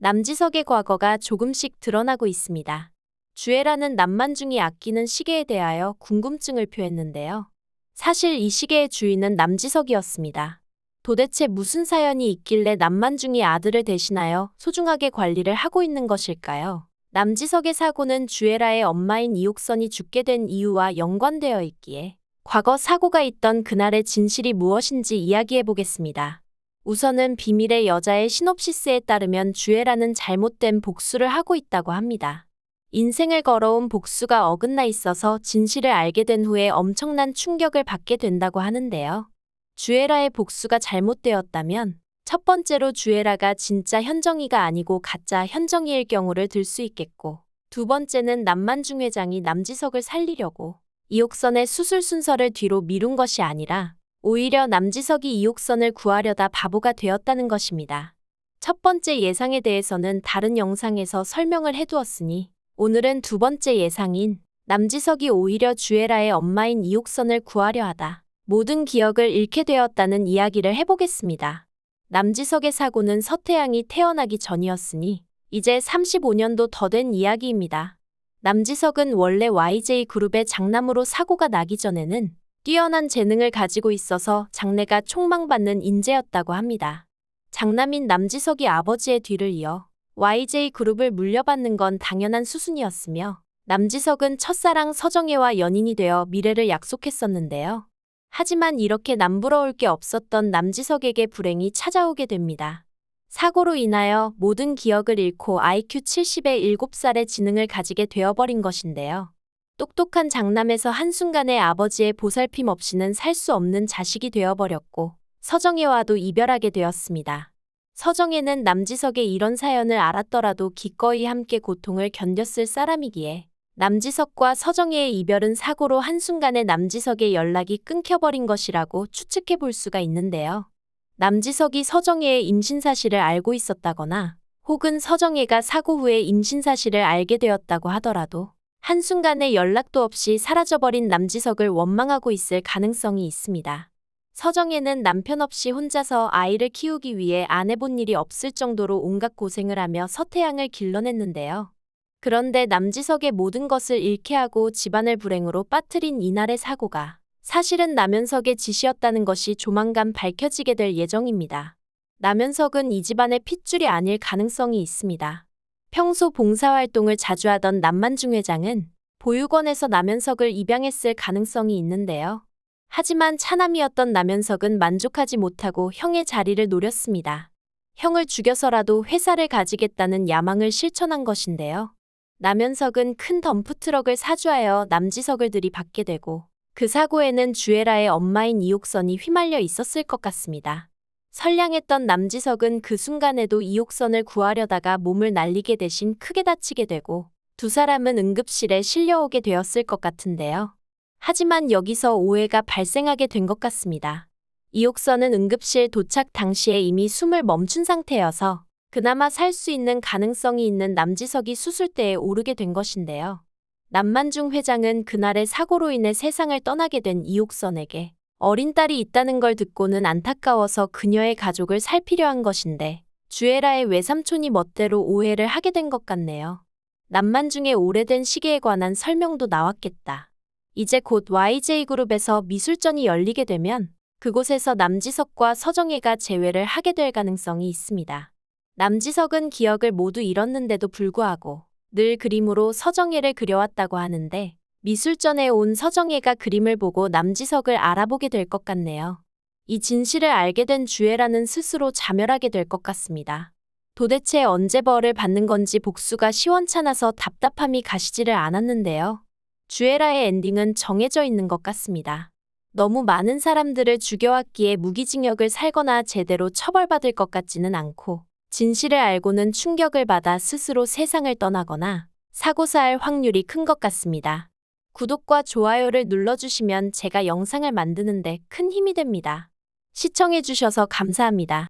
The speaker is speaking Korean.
남지석의 과거가 조금씩 드러나고 있습니다. 주애라는 남만중이 아끼는 시계에 대하여 궁금증을 표했는데요. 사실 이 시계의 주인은 남지석이었습니다. 도대체 무슨 사연이 있길래 남만중이 아들을 대신하여 소중하게 관리를 하고 있는 것일까요? 남지석의 사고는 주애라의 엄마인 이옥선이 죽게 된 이유와 연관되어 있기에 과거 사고가 있던 그날의 진실이 무엇인지 이야기해 보겠습니다. 우선은 비밀의 여자의 시놉시스에 따르면 주애라는 잘못된 복수를 하고 있다고 합니다. 인생을 걸어온 복수가 어긋나 있어서 진실을 알게 된 후에 엄청난 충격을 받게 된다고 하는데요. 주애라의 복수가 잘못되었다면 첫 번째로 주애라가 진짜 현정이가 아니고 가짜 현정이일 경우를 들 수 있겠고, 두 번째는 남만중 회장이 남지석을 살리려고 이옥선의 수술 순서를 뒤로 미룬 것이 아니라 오히려 남지석이 이옥선을 구하려다 바보가 되었다는 것입니다. 첫 번째 예상에 대해서는 다른 영상에서 설명을 해두었으니 오늘은 두 번째 예상인 남지석이 오히려 주애라의 엄마인 이옥선을 구하려 하다 모든 기억을 잃게 되었다는 이야기를 해보겠습니다. 남지석의 사고는 서태양이 태어나기 전이었으니 이제 35년도 더 된 이야기입니다. 남지석은 원래 YJ그룹의 장남으로 사고가 나기 전에는 뛰어난 재능을 가지고 있어서 장래가 촉망받는 인재였다고 합니다. 장남인 남지석이 아버지의 뒤를 이어 YJ그룹을 물려받는 건 당연한 수순이었으며 남지석은 첫사랑 서정혜와 연인이 되어 미래를 약속했었는데요. 하지만 이렇게 남부러울 게 없었던 남지석에게 불행이 찾아오게 됩니다. 사고로 인하여 모든 기억을 잃고 IQ 70의 7살의 지능을 가지게 되어버린 것인데요. 똑똑한 장남에서 한순간에 아버지의 보살핌 없이는 살 수 없는 자식이 되어버렸고 서정혜와도 이별하게 되었습니다. 서정혜는 남지석의 이런 사연을 알았더라도 기꺼이 함께 고통을 견뎠을 사람이기에 남지석과 서정혜의 이별은 사고로 한순간에 남지석의 연락이 끊겨버린 것이라고 추측해 볼 수가 있는데요. 남지석이 서정혜의 임신 사실을 알고 있었다거나 혹은 서정혜가 사고 후에 임신 사실을 알게 되었다고 하더라도 한순간에 연락도 없이 사라져버린 남지석을 원망하고 있을 가능성이 있습니다. 서정혜는 남편 없이 혼자서 아이를 키우기 위해 안 해본 일이 없을 정도로 온갖 고생을 하며 서태양을 길러냈는데요. 그런데 남지석의 모든 것을 잃게 하고 집안을 불행으로 빠뜨린 이날의 사고가 사실은 남현석의 짓이었다는 것이 조만간 밝혀지게 될 예정입니다. 남현석은 이 집안의 핏줄이 아닐 가능성이 있습니다. 평소 봉사활동을 자주 하던 남만중 회장은 보육원에서 남현석을 입양했을 가능성이 있는데요. 하지만 차남이었던 남현석은 만족하지 못하고 형의 자리를 노렸습니다. 형을 죽여서라도 회사를 가지겠다는 야망을 실천한 것인데요. 남현석은 큰 덤프트럭을 사주하여 남지석을 들이받게 되고 그 사고에는 주애라의 엄마인 이옥선이 휘말려 있었을 것 같습니다. 선량했던 남지석은 그 순간에도 이옥선을 구하려다가 몸을 날리게 대신 크게 다치게 되고 두 사람은 응급실에 실려오게 되었을 것 같은데요. 하지만 여기서 오해가 발생하게 된 것 같습니다. 이옥선은 응급실 도착 당시에 이미 숨을 멈춘 상태여서 그나마 살 수 있는 가능성이 있는 남지석이 수술대에 오르게 된 것인데요. 남만중 회장은 그날의 사고로 인해 세상을 떠나게 된 이옥선에게 어린 딸이 있다는 걸 듣고는 안타까워서 그녀의 가족을 살피려 한 것인데 주애라의 외삼촌이 멋대로 오해를 하게 된 것 같네요. 남만중의 오래된 시계에 관한 설명도 나왔겠다. 이제 곧 YJ그룹에서 미술전이 열리게 되면 그곳에서 남지석과 서정혜가 재회를 하게 될 가능성이 있습니다. 남지석은 기억을 모두 잃었는데도 불구하고 늘 그림으로 서정혜를 그려왔다고 하는데 미술전에 온 서정혜가 그림을 보고 남지석을 알아보게 될 것 같네요. 이 진실을 알게 된 주애라는 스스로 자멸하게 될 것 같습니다. 도대체 언제 벌을 받는 건지 복수가 시원찮아서 답답함이 가시지를 않았는데요. 주애라의 엔딩은 정해져 있는 것 같습니다. 너무 많은 사람들을 죽여왔기에 무기징역을 살거나 제대로 처벌받을 것 같지는 않고 진실을 알고는 충격을 받아 스스로 세상을 떠나거나 사고사할 확률이 큰 것 같습니다. 구독과 좋아요를 눌러주시면 제가 영상을 만드는데 큰 힘이 됩니다. 시청해주셔서 감사합니다.